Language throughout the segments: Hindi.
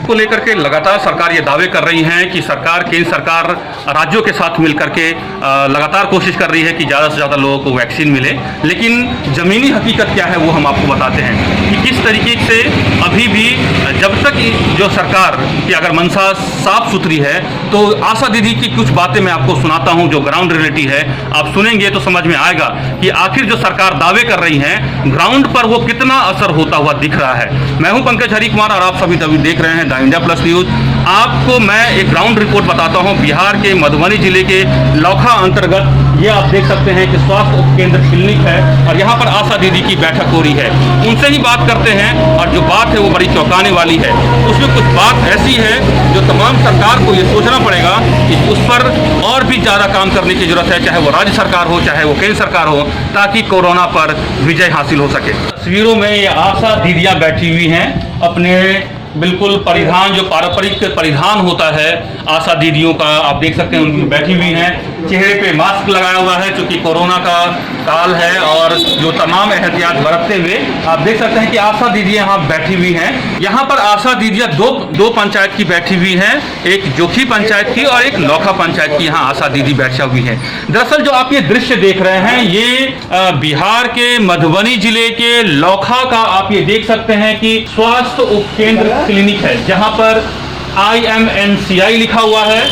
को लेकर के लगातार सरकार ये दावे कर रही है कि सरकार, केंद्र सरकार राज्यों के साथ मिलकर के लगातार कोशिश कर रही है कि ज़्यादा से ज़्यादा लोगों को वैक्सीन मिले, लेकिन ज़मीनी हकीकत क्या है वो हम आपको बताते हैं कि किस तरीके से अभी भी जब तक जो सरकार की अगर मंशा साफ सुथरी है तो आशा दीदी की कुछ बातें मैं आपको सुनाता हूं जो ग्राउंड रियलिटी है। आप सुनेंगे तो समझ में आएगा कि आखिर जो सरकार दावे कर रही है ग्राउंड पर वो कितना असर होता हुआ दिख रहा है। मैं हूं पंकज हरिकुमार और आप सभी तभी देख रहे हैं द इंडिया प्लस न्यूज। आपको मैं एक ग्राउंड रिपोर्ट बताता हूं बिहार के मधुबनी जिले के लौखा अंतर्गत। ये आप देख सकते हैं कि स्वास्थ्य उपकेंद्र क्लिनिक है और यहाँ पर आशा दीदी की बैठक हो रही है। उनसे ही बात करते हैं और जो बात है वो बड़ी चौंकाने वाली है। उसमें कुछ बात ऐसी है जो तमाम सरकार को ये सोचना पड़ेगा कि उस पर और भी ज़्यादा काम करने की जरूरत है, चाहे वो राज्य सरकार हो चाहे वो केंद्र सरकार हो, ताकि कोरोना पर विजय हासिल हो सके। तस्वीरों में ये आशा दीदियाँ बैठी हुई हैं अपने बिल्कुल परिधान, जो पारंपरिक परिधान होता है आशा दीदियों का, आप देख सकते हैं उनकी बैठी हुई हैं। चेहरे पे मास्क लगाया हुआ है क्योंकि कोरोना का काल है और जो तमाम एहतियात बरतते हुए आप देख सकते हैं कि आशा दीदियाँ यहाँ बैठी हुई हैं। यहाँ पर आशा दीदियाँ दो पंचायत की बैठी हुई हैं, एक जोखी पंचायत की और एक लौखा पंचायत की यहाँ आशा दीदी बैठा हुई है। दरअसल जो आप ये दृश्य देख रहे हैं ये बिहार के मधुबनी जिले के लौखा का आप ये देख सकते हैं कि स्वास्थ्य उपकेंद्र क्लिनिक है, जहाँ पर IMNCI लिखा हुआ है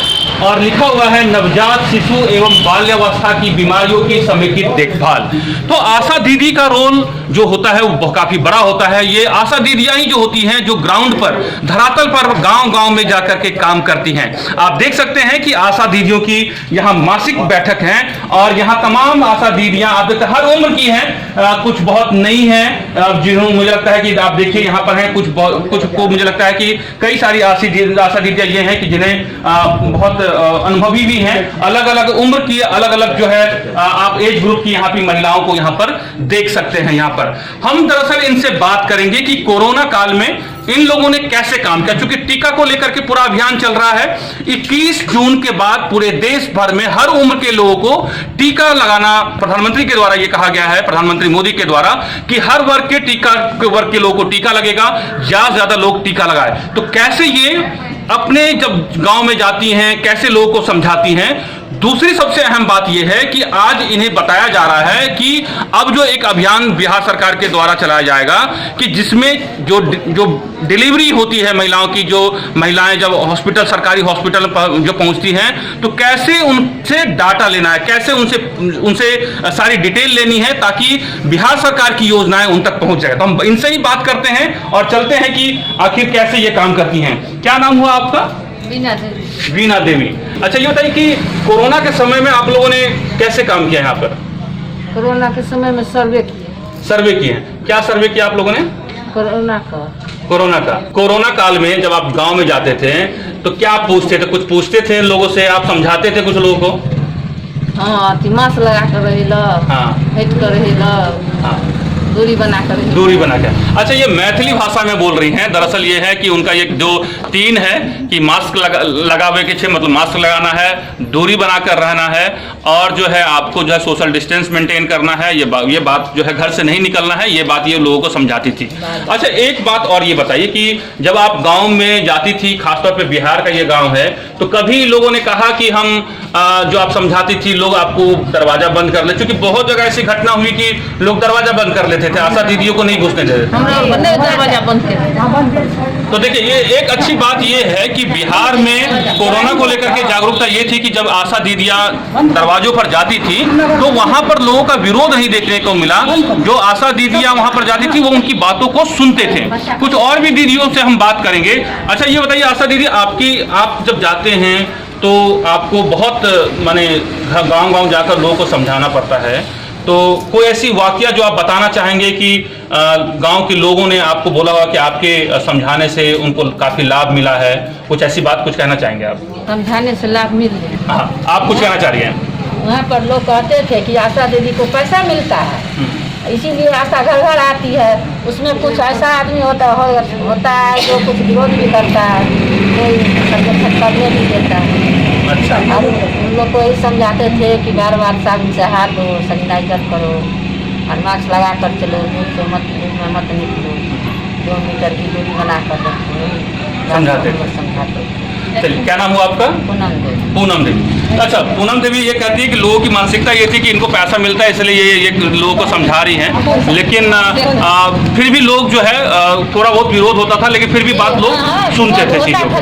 और लिखा हुआ है नवजात शिशु एवं बाल्यावस्था की बीमारियों की समेकित देखभाल। तो आशा दीदी का रोल जो होता है वो काफी बड़ा होता है। ये आशा दीदियां ही जो होती हैं जो ग्राउंड पर, धरातल पर, गांव-गांव में जाकर के काम करती हैं। आप देख सकते हैं कि आशा दीदियों की यहाँ मासिक बैठक है और यहाँ तमाम आशा दीदियां आप देखते हर उम्र की हैं, कुछ बहुत नई हैं जिन्होंने मुझे लगता है कि आप देखिए यहाँ पर हैं, कुछ को मुझे लगता है कि कई सारी आशा दीदियां ये हैं कि जिन्हें बहुत अनुभवी भी हैं, अलग अलग उम्र की, अलग अलग जो है आप एज ग्रुप की यहाँ की महिलाओं को यहाँ पर देख सकते हैं। यहाँ पर हम दरअसल इनसे बात करेंगे कि कोरोना काल में इन लोगों ने कैसे काम किया, क्योंकि टीका को लेकर के पूरा अभियान चल रहा है। 21 जून के बाद पूरे देश भर में हर उम्र के लोगों को टीका लगाना प्रधानमंत्री के द्वारा ये कहा गया है, प्रधानमंत्री मोदी के द्वारा, कि हर वर्ग के लोगों को टीका लगेगा, ज्यादा से ज्यादा लोग टीका लगाए। तो कैसे ये अपने जब गांव में जाती हैं कैसे लोगों को समझाती हैं। दूसरी सबसे अहम बात यह है कि आज इन्हें बताया जा रहा है कि अब जो एक अभियान बिहार सरकार के द्वारा चलाया जाएगा कि जिसमें जो डिलीवरी होती है महिलाओं की, जो महिलाएं जब हॉस्पिटल, सरकारी हॉस्पिटल पर जो पहुंचती हैं तो कैसे उनसे डाटा लेना है, कैसे उनसे सारी डिटेल लेनी है ताकि बिहार सरकार की योजनाएं उन तक पहुंच जाए। तो हम इनसे ही बात करते हैं और चलते हैं कि आखिर कैसे ये काम करती हैं। क्या नाम हुआ आपका? वीना देवी। अच्छा ये बताइए कि कोरोना के समय में आप लोगों ने कैसे काम किया यहाँ पर? कोरोना के समय में सर्वे किए। क्या सर्वे किया आप लोगों ने? कोरोना का। कोरोना काल में जब आप गांव में जाते थे तो क्या पूछते थे? कुछ पूछते थे लोगों से, आप समझाते थे कुछ लोगों को? हाँ, मास्क लगा कर रहेला, हाँ, हट कर रहेला, हाँ, दूरी बना कर। अच्छा ये मैथिली भाषा में बोल रही हैं। दरअसल ये है कि उनका एक जो 3 है कि मास्क लगावे के छे, मतलब मास्क लगाना है, दूरी बनाकर रहना है और जो है आपको जो है सोशल डिस्टेंस मेंटेन करना है। ये बात जो है घर से नहीं निकलना है, ये बात ये लोगों को समझाती थी। अच्छा एक बात और ये बताइए कि जब आप गाँव में जाती थी, खासतौर पर बिहार का ये गाँव है, तो कभी लोगों ने कहा कि हम जो आप समझाती थी लोग आपको दरवाजा बंद कर ले, क्योंकि बहुत जगह ऐसी घटना हुई कि लोग दरवाजा बंद कर लेते थे, आशा दीदियों को नहीं घुसने देते थे। तो देखिए ये एक अच्छी बात ये है कि बिहार में कोरोना को लेकर के जागरूकता ये थी कि जब आशा दीदियां दरवाजों पर जाती थी तो वहां पर लोगों का विरोध नहीं देखने को मिला। जो आशा दीदियां वहां पर जाती थी वो उनकी बातों को सुनते थे। कुछ और भी दीदियों से हम बात करेंगे। अच्छा ये बताइए आशा दीदी, आप जब जाते हैं तो आपको बहुत माने गांव-गांव जाकर लोगों को समझाना पड़ता है, तो कोई ऐसी वाकया जो आप बताना चाहेंगे कि गांव के लोगों ने आपको बोला हुआ कि आपके समझाने से उनको काफी लाभ मिला है, कुछ ऐसी बात कुछ कहना चाहेंगे आप? समझाने से लाभ मिल गया। हाँ, आप कुछ कहना चाह रही हैं? वहाँ पर लोग कहते थे कि आशा दीदी को पैसा मिलता है, इसीलिए आशा घर घर आती है। उसमें कुछ ऐसा आदमी होता है जो कुछ विरोध भी करता है, कोई करने भी देता है। अच्छा, और उन लोग को यही समझाते थे कि बार बार साबुन से हाथ धो, सैनिटाइजर करो और मास्क लगा कर चलो, धूप में मत निकलो, 2 मीटर की दूरी बना कर रखो। समझाते थे। चलिए, क्या नाम हुआ आपका? पूनम देवी। अच्छा, पूनम देवी ये कहती है कि लोगों की मानसिकता ये थी कि इनको पैसा मिलता है इसलिए ये लोगों को समझा रही हैं, लेकिन फिर भी लोग जो है थोड़ा बहुत विरोध होता था, लेकिन फिर भी बात लोग सुनते थे चीज़ों को,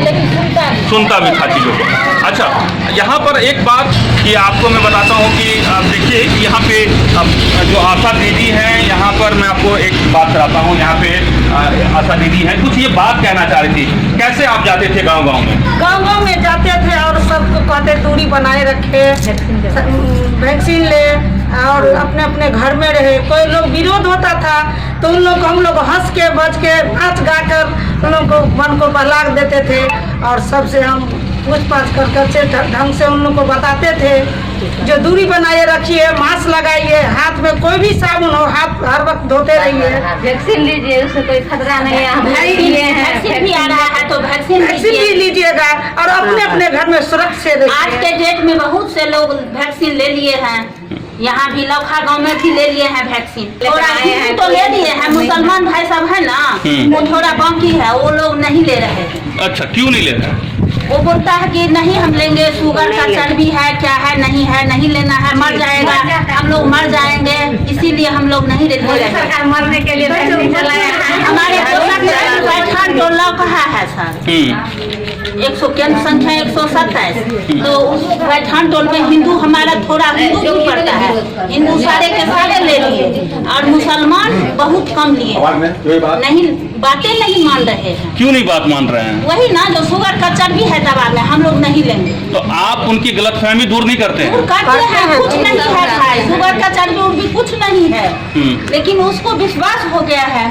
सुनता भी था चीज़ों को। अच्छा, यहाँ पर एक बात कि आपको मैं बताता हूँ कि आप देखिए कि यहाँ पे जो आशा दीदी हैं, यहाँ पर मैं आपको एक बात कराता हूँ। यहाँ पे आशा दीदी हैं, कुछ ये बात कहना चाह रही थी। कैसे आप जाते थे गांव-गांव में? गांव-गांव में जाते थे और सबको कहते दूरी बनाए रखे, वैक्सीन ले और अपने अपने घर में रहे। कोई लोग विरोध होता था तो उन लोग को हम लोग हंस के बच के नाच गा कर उन लोग को मन को बहला देते थे और सबसे हम पूछताछ कर अच्छे ढंग से उन लोग को बताते थे जो दूरी बनाए रखिए, मास्क लगाइए, हाथ में कोई भी साबुन हो हाथ हर वक्त धोते रहिए, वैक्सीन लीजिए, उससे कोई खतरा नहीं है। हम वैक्सीन भी आ रहा है तो वैक्सीन भी लीजिएगा और अपने अपने घर में सुरक्षित रहिए। आज के डेट में बहुत से लोग वैक्सीन ले लिए हैं, यहाँ भी लौखा गांव में भी ले लिए हैं वैक्सीन। थोड़ा हिंदू तो ले लिए हैं, मुसलमान भाई सब है ना, वो थोड़ा बाकी है, वो लोग नहीं ले रहे हैं। अच्छा, क्यों नहीं ले रहे? वो बोलता है कि नहीं हम लेंगे, शुगर का चर्बी है, क्या है, नहीं लेना है, मर जाएगा, हम लोग मर जाएंगे, इसीलिए हम लोग नहीं ले रहे हैं। मरने के लिए हमारे पैठान टोला कहाँ है सर? 100 केंद्र संख्या 127, तो उस पैठान टोल में हिंदू हमारा थोड़ा हिंदू भी पड़ता है, हिंदू सारे के सारे ले लिए और मुसलमान बहुत कम लिए, नहीं बातें नहीं मान रहे हैं। क्यों नहीं बात मान रहे हैं? वही ना, जो शुगर का चर्बी है दवा में हम लोग नहीं लेंगे। तो आप उनकी गलतफहमी दूर नहीं करते हैं? करते हैं, कुछ नहीं है भाई, शुगर का चर्बी उर्बी कुछ नहीं है, लेकिन उसको विश्वास हो गया है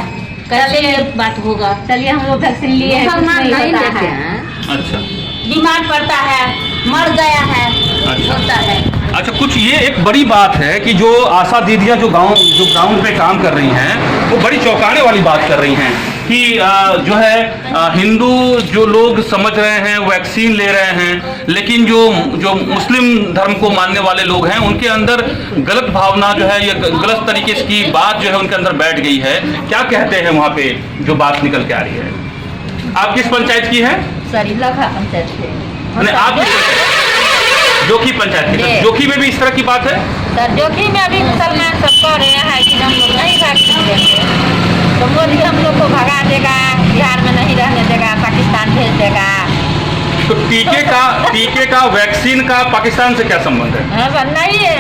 कैसे बात होगा। चलिए हम लोग वैक्सीन लिए हैं, मुसलमान कुछ नहीं होता लेते है। हैं, अच्छा, बीमार पड़ता है, मर गया है, अच्छा। होता है। अच्छा, कुछ ये एक बड़ी बात है कि जो आशा दीदियां जो ग्राउंड पे काम कर रही हैं, वो बड़ी चौंकाने वाली बात कर रही हैं कि जो है हिंदू जो लोग समझ रहे हैं वैक्सीन ले रहे हैं, लेकिन जो मुस्लिम धर्म को मानने वाले लोग हैं उनके अंदर गलत भावना जो है, ये गलत तरीके की बात जो है उनके अंदर बैठ गई है। क्या कहते हैं वहाँ पे जो बात निकल के आ रही है? आप किस पंचायत की है? सॉरी, लखा पंचायत से। नहीं, आप किस पंचायत? जोखी पंचायत की। जोखी में भी इस तरह की बात है? सर जोखी में अभी मुसलमान सब कह रहे हैं कि हम लोग नहीं वैक्सीन लेंगे, तो मोदी हम लोग को भगा देगा, बिहार में नहीं रहने देगा, पाकिस्तान भेज देगा। तो टीके का वैक्सीन का पाकिस्तान से क्या संबंध है?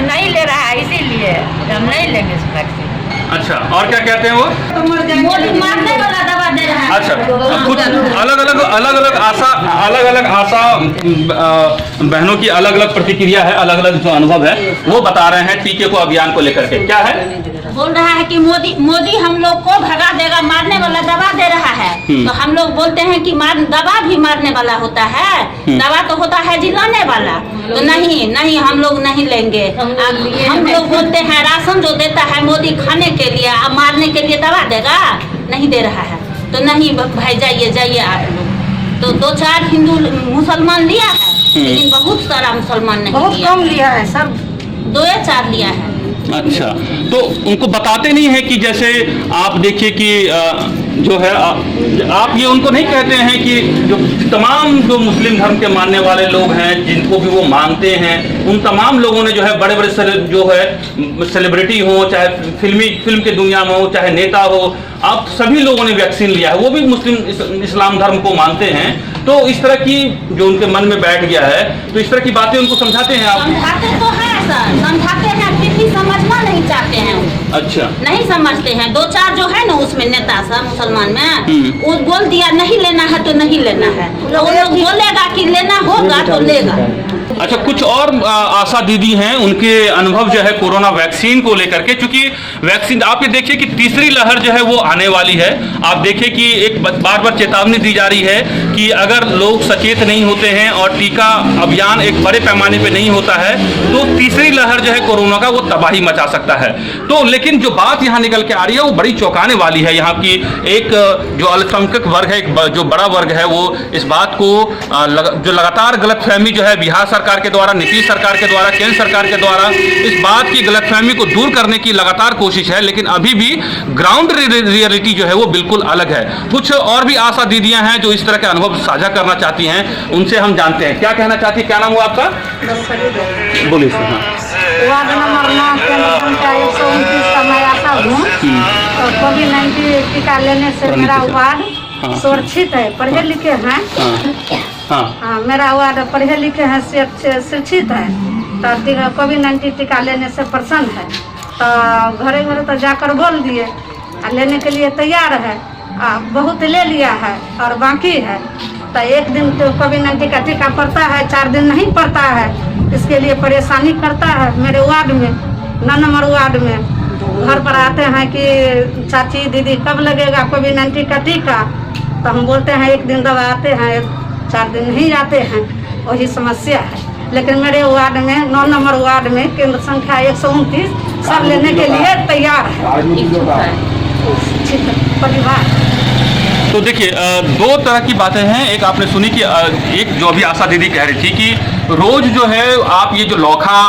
नहीं ले रहा है, इसीलिए हम नहीं लेंगे इस वैक्सीन। अच्छा, और क्या कहते हैं वो? मोदी मारने वाला दवा दे रहा है। अच्छा, कुछ अलग अलग आशा बहनों की अलग अलग प्रतिक्रिया है, अलग अलग जो अनुभव है वो बता रहे हैं टीके को अभियान को लेकर के। क्या है? बोल रहा है कि मोदी हम लोग को भगा देगा, मारने वाला दवा दे रहा है। तो हम लोग बोलते हैं कि दवा भी मारने वाला होता है, दवा तो होता है जिलाने वाला। तो नहीं हम लोग नहीं लेंगे। हम लोग बोलते हैं राशन जो देता है मोदी खाने के लिए, अब मारने के लिए दवा देगा, नहीं दे रहा है। तो नहीं भाई, जाइए आप लोग। तो 2-4 हिंदू मुसलमान लिया है, लेकिन बहुत सारा मुसलमान नहीं बहुत कम लिया है सर, 2-4 लिया है। अच्छा, तो उनको बताते नहीं है कि जैसे आप देखिए कि जो है आप ये उनको नहीं कहते हैं कि जो तमाम जो मुस्लिम धर्म के मानने वाले लोग हैं, जिनको भी वो मानते हैं, उन तमाम लोगों ने जो है बड़े जो है सेलिब्रिटी हो, चाहे फिल्म की दुनिया में हो, चाहे नेता हो, आप सभी लोगों ने वैक्सीन लिया है, वो भी मुस्लिम इस्लाम धर्म को मानते हैं। तो इस तरह की जो उनके मन में बैठ गया है, तो इस तरह की बातें उनको समझाते हैं आप? समझाते तो है सर, समझाते हैं, फिर भी समझना नहीं चाहते हैं। अच्छा, नहीं समझते हैं। 2-4 जो है ना उसमें नेता सब मुसलमान में, वो बोल दिया नहीं लेना है तो नहीं लेना है, तो वो लोग बोलेगा कि लेना होगा तो लेगा। अच्छा, कुछ और आशा दीदी हैं, उनके अनुभव जो है कोरोना वैक्सीन को लेकर के, चूंकि वैक्सीन आप ये देखिए कि तीसरी लहर जो है वो आने वाली है। आप देखिए कि एक बार चेतावनी दी जा रही है कि अगर लोग सचेत नहीं होते हैं और टीका अभियान एक बड़े पैमाने पे नहीं होता है तो तीसरी लहर जो है कोरोना का वो तबाही मचा सकता है। तो लेकिन जो बात यहाँ निकल के आ रही है वो बड़ी चौंकाने वाली है। यहाँ की एक जो अल्पसंख्यक वर्ग है, एक जो बड़ा वर्ग है, वो इस बात को जो लगातार गलतफहमी जो है बिहार सरकार के द्वारा, नीतीश सरकार के द्वारा, केंद्र सरकार के द्वारा इस बात की गलतफहमी को दूर करने की लगातार कोशिश है, लेकिन अभी भी ग्राउंड रियलिटी जो है वो बिल्कुल अलग है। कुछ और भी आशा दीदियां हैं जो इस तरह के अनुभव साझा करना चाहती हैं, उनसे हम जानते हैं। क्या कहना चाहती है, क्या नाम हुआ आपका? बोलिए सर। हाँ, वार्ड नंबर 9 केंद्र संख्या 129 का मैं आशा हूँ। तो कोविड-19 टीका लेने से मेरा वार्ड सुरक्षित है, पढ़े लिखे हैं। हाँ, मेरा वार्ड पढ़े लिखे हैं, शिक्षित है। तो कोविड-19 टीका लेने से प्रसन्न है। तो घरे घरे तो जाकर बोल दिए, लेने के लिए तैयार है। बहुत ले लिया है और बाकी है। तो एक दिन तो कोविड-19 का टीका पड़ता है, 4 दिन नहीं पड़ता है। इसके लिए परेशानी करता है मेरे वार्ड में, 9 नंबर वार्ड में। घर पर आते हैं कि चाची दीदी कब लगेगा कोविड-19 का टीका, तो हम बोलते हैं एक दिन दवा आते हैं, 4 दिन नहीं जाते हैं। वही समस्या है। लेकिन मेरे वार्ड में 9 नंबर वार्ड में केंद्र संख्या 129 सब लेने के लिए तैयार है। परिवार तो देखिए, दो तरह की बातें हैं। एक आपने सुनी कि एक जो अभी आशा दीदी कह रही थी कि रोज जो है आप ये जो लौखा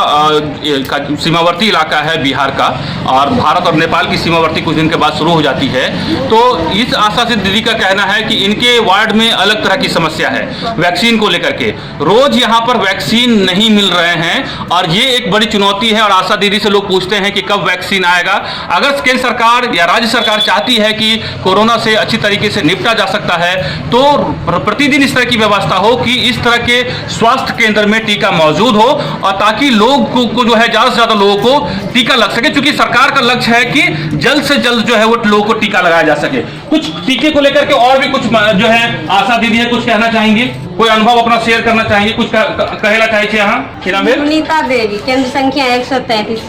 का सीमावर्ती इलाका है बिहार का, और भारत और नेपाल की सीमावर्ती कुछ दिन के बाद शुरू हो जाती है। तो इस आशा से दीदी का कहना है कि इनके वार्ड में अलग तरह की समस्या है वैक्सीन को लेकर के। रोज यहाँ पर वैक्सीन नहीं मिल रहे हैं और ये एक बड़ी चुनौती है। और आशा दीदी से लोग पूछते हैं कि कब वैक्सीन आएगा। अगर केंद्र सरकार या राज्य सरकार चाहती है कि कोरोना से अच्छी तरीके से निपटा जा सकता है, तो प्रतिदिन इस तरह की व्यवस्था हो कि इस तरह के स्वास्थ्य केंद्र में टीका मौजूद हो, और ताकि लोग को जो है ज़्यादा से ज़्यादा लोगों को टीका लग सके। क्योंकि सरकार का लक्ष्य है कि जल्द से जल्द जो है वो लोगों को टीका लगाया जा सके। कुछ टीके को लेकर के और भी कुछ जो है आशा दीदी है, कुछ कहना चाहेंगे, कोई अनुभव अपना शेयर करना चाहेंगे, कुछ कहेला चाहे छे? यहाँ क्या नाम है? सुनीता देवी, केंद्र संख्या 133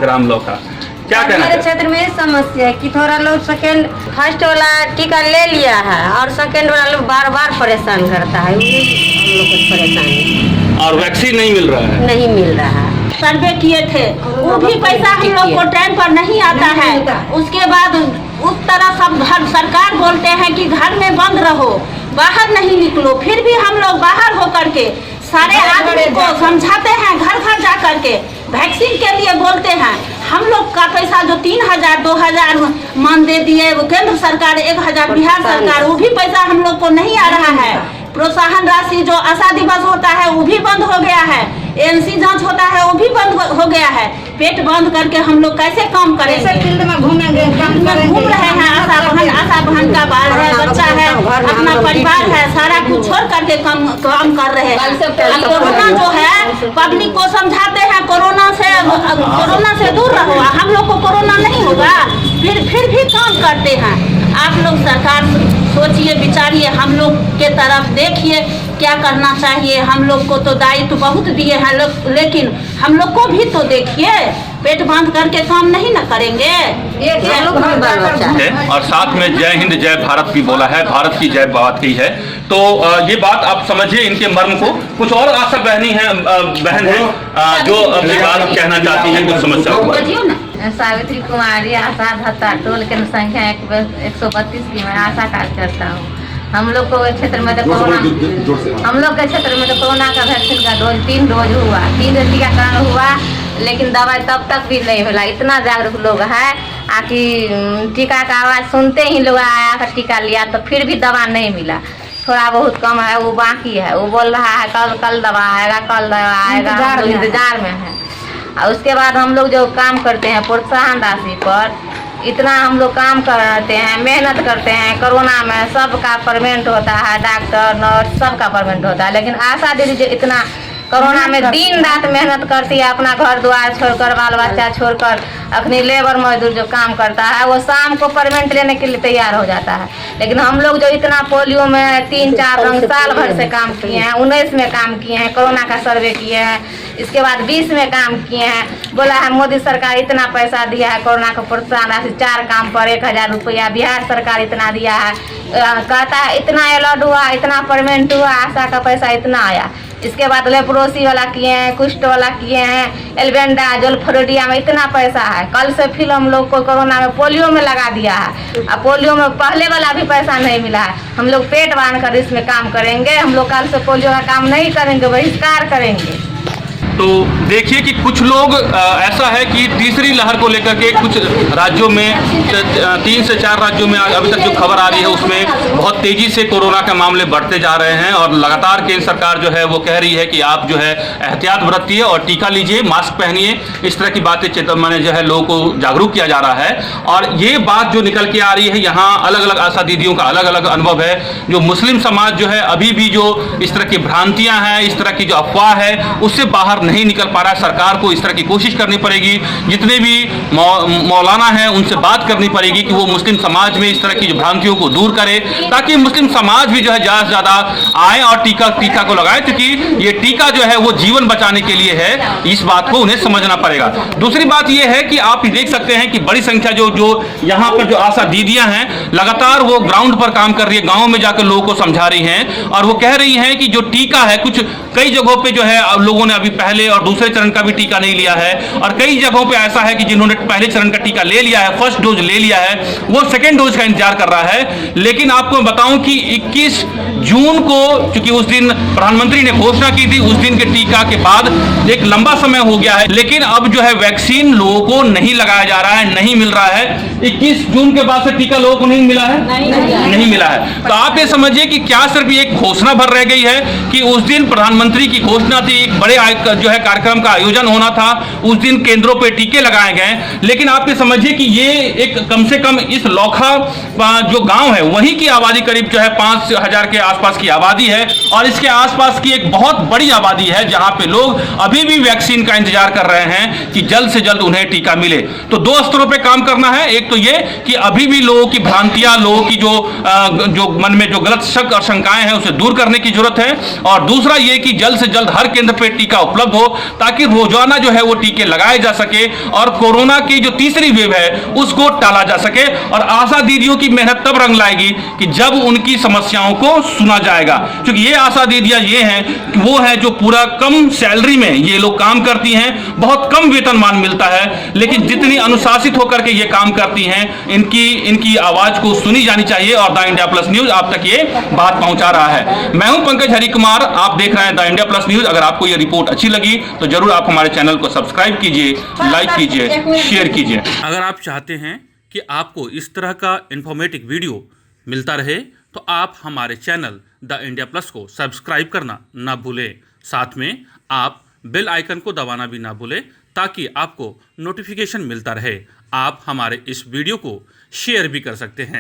ग्राम लोखा। क्या कहना हमारे क्षेत्र में समस्या है कि थोड़ा लोग फर्स्ट वाला टीका ले लिया है और सेकंड वाला लोग बार बार परेशान करता है। वही हम लोग कुछ परेशानी, और वैक्सीन नहीं मिल रहा है, नहीं मिल रहा है। सर्वे किए थे, वो भी पैसा हम लोग को टाइम पर नहीं आता है। उसके बाद उस तरह सब घर सरकार बोलते हैं कि घर में बंद रहो, बाहर नहीं निकलो। फिर भी हम लोग बाहर होकर के सारे आदमी को समझाते हैं, घर घर जा करके वैक्सीन के लिए बोलते हैं। हम लोग का पैसा जो 3000 2000 मान दे दिए वो केंद्र सरकार, 1000 बिहार सरकार, वो भी पैसा हम लोग को नहीं आ रहा है। प्रोत्साहन राशि जो आशा दिवस होता है वो भी बंद हो गया है, एनसी जांच होता है वो भी बंद हो गया है। पेट बंद करके हम लोग कैसे काम करेंगे? फील्ड में घूमेंगे, घूम रहे हैं। आशा बहन का बाल है, बच्चा है, अपना परिवार है, सारा कुछ छोड़ करके काम कर रहे हैं। कोरोना जो है पब्लिक को समझाते हैं कोरोना से दूर रहो, हम लोग को कोरोना नहीं होगा, फिर भी काम करते हैं। आप लोग सरकार सोचिए, विचारिए, हम लोग के तरफ देखिए क्या करना चाहिए। हम लोग को तो दायित्व बहुत दिए हैं, लेकिन हम लोग को भी तो देखिए। पेट बांध करके काम नहीं न करेंगे। और साथ में जय हिंद जय भारत भी बोला है, भारत की जय बात की है। तो ये बात आप समझिए इनके मर्म को। कुछ और आशा बहन है जो अपनी बात कहना चाहती हैं, कुछ समस्या को। सावित्री कुमारी, आशा धत्ता टोल केंद्र संख्या 132 की मैं आशा कार्यकर्ता हूँ। हम लोग को क्षेत्र में तो कोरोना का वैक्सीन का 3 डोज हुआ, 3 डोज टीकाकरण हुआ, लेकिन दवाई तब तक भी नहीं मिला। इतना जागरूक लोग है कि टीका का आवाज़ सुनते ही लोग आया का टीका लिया, तो फिर भी दवा नहीं मिला। थोड़ा बहुत कम है, वो बाकी है। वो बोल रहा है कल दवा आएगा, कल दवा आएगा, हम लोग इंतजार में है। और उसके बाद हम लोग जो काम करते हैं प्रोत्साहन राशि पर, इतना हम लोग काम करते हैं, मेहनत करते हैं। कोरोना में सबका परमेंट होता है, डॉक्टर नर्स सबका परमेंट होता है, लेकिन आशा दीदी जो इतना कोरोना में दिन रात मेहनत करती है, अपना घर द्वार छोड़कर, बाल बच्चा छोड़कर, अपनी लेबर मजदूर जो काम करता है, वो शाम को परमेंट लेने के लिए तैयार हो जाता है। लेकिन हम लोग जो इतना पोलियो में 3-4 रंग साल भर से काम किए हैं, 19 में काम किए हैं, कोरोना का सर्वे किए हैं, इसके बाद 20 में काम किए हैं। बोला है मोदी सरकार इतना पैसा दिया है कोरोना को प्रोत्साहन राशि, 4 काम पर 1000 रुपया, बिहार सरकार इतना दिया है, कहता है इतना अलॉट हुआ, इतना परमेंट हुआ, आशा का पैसा इतना आया। इसके बाद लेप्रोसी वाला किए हैं, कुष्ठ वाला किए हैं, एल्बेंडाजोल फ्लोरिडा में इतना पैसा है। कल से फिर हम लोग को कोरोना में पोलियो में लगा दिया है। अब पोलियो में पहले वाला भी पैसा नहीं मिला है। हम लोग पेट बांध कर इसमें काम करेंगे। हम लोग कल से पोलियो का काम नहीं करेंगे, बहिष्कार करेंगे। तो देखिए कि कुछ लोग ऐसा है कि तीसरी लहर को लेकर के कुछ राज्यों में 3 से 4 राज्यों में अभी तक जो खबर आ रही है उसमें बहुत तेजी से कोरोना के मामले बढ़ते जा रहे हैं और लगातार केंद्र सरकार जो है वो कह रही है कि आप जो है एहतियात बरतिए और टीका लीजिए, मास्क पहनिए, इस तरह की बातें चेतावनी जो है लोगों को जागरूक किया जा रहा है। और ये बात जो निकल के आ रही है, यहाँ अलग अलग आशा दीदियों का अलग अलग अनुभव है। जो मुस्लिम समाज जो है अभी भी जो इस तरह की भ्रांतियां हैं, इस तरह की जो अफवाह है उससे बाहर नहीं निकल पा रहा है। सरकार को इस तरह की कोशिश करनी पड़ेगी, जितने भी मौलाना हैं उनसे बात करनी पड़ेगी कि वो मुस्लिम समाज में इस तरह की जो भ्रांतियों को दूर करे, ताकि मुस्लिम समाज भी जो है ज़्यादा से ज़्यादा आए और टीका को लगाए, क्योंकि ये टीका जो है वो जीवन बचाने के लिए है। इस बात को उन्हें समझना पड़ेगा। दूसरी बात ये है कि आप देख सकते हैं कि बड़ी संख्या जो यहाँ पर जो आशा दीदियां हैं लगातार वो ग्राउंड पर काम कर रही है, गाँव में जाकर लोगों को समझा रही हैं और वो कह रही हैं कि जो टीका है, कुछ कई जगहों पे जो है लोगों ने अभी पहले और दूसरे चरण का भी टीका नहीं लिया है और कई जगहों पे ऐसा है कि जिन्होंने पहले चरण का टीका ले लिया है, फर्स्ट डोज ले लिया है, वो सेकेंड डोज का इंतजार कर रहा है। लेकिन आपको बताऊं कि 21 जून को, क्योंकि उस दिन प्रधानमंत्री ने घोषणा की थी, उस दिन के टीका के बाद एक लंबा समय हो गया है, लेकिन अब जो है वैक्सीन लोगों को नहीं लगाया जा रहा है, नहीं मिल रहा है। 21 जून के बाद से टीका लोगों को नहीं मिला है, नहीं मिला है। तो आप ये समझिए कि क्या सिर्फ एक घोषणा भर रह गई है कि उस दिन प्रधानमंत्री की घोषणा थी, एक बड़े जो है कार्यक्रम का आयोजन होना था, उस दिन केंद्रों पे टीके लगाए गए, लेकिन आप ये समझिए कि ये एक कम से कम इस लौखा जो गांव है वहीं की आबादी करीब जो है 5000 के आसपास की आबादी है और इसके आसपास की एक बहुत बड़ी आबादी है जहां पे लोग अभी भी वैक्सीन का इंतजार कर रहे हैं कि जल्द से जल्द उन्हें टीका मिले। तो 2 स्तरों पे काम करना है। एक तो ये कि अभी भी लोगों की भ्रांतियां, लोगों की जो मन में जो गलत शक और शंकाएं हैं उसे दूर करने की जरूरत है और दूसरा ये कि जल्द से जल्द हर केंद्र पे टीका उपलब्ध हो, ताकि रोजाना जो है वो टीके लगाए जा सके और कोरोना की जो तीसरी वेव है उसको टाला जा सके। और आशा दीदियों की मेहनत तब रंग लाएगी कि जब उनकी समस्याओं को सुना जाएगा, क्योंकि ये आशा दीदियां ये हैं कि वो है जो पूरा कम सैलरी में ये लोग काम करती हैं, बहुत कम वेतनमान मिलता है, लेकिन जितनी अनुशासित होकर के ये काम करती हैं, इनकी आवाज को सुनी जानी चाहिए और द इंडिया प्लस न्यूज आप तक ये बात पहुंचा रहा है। मैं हूं पंकज हरिकुमार, आप देख रहे हैं द इंडिया प्लस न्यूज। अगर आपको ये रिपोर्ट अच्छी लगी तो जरूर आप हमारे चैनल को सब्सक्राइब कीजिए, लाइक कीजिए, शेयर कीजिए। अगर आप चाहते हैं कि आपको इस तरह का इंफॉर्मेटिव वीडियो मिलता रहे तो आप हमारे चैनल द इंडिया प्लस को सब्सक्राइब करना ना भूलें। साथ में आप बेल आइकन को दबाना भी ना भूलें ताकि आपको नोटिफिकेशन मिलता रहे। आप हमारे इस वीडियो को शेयर भी कर सकते हैं।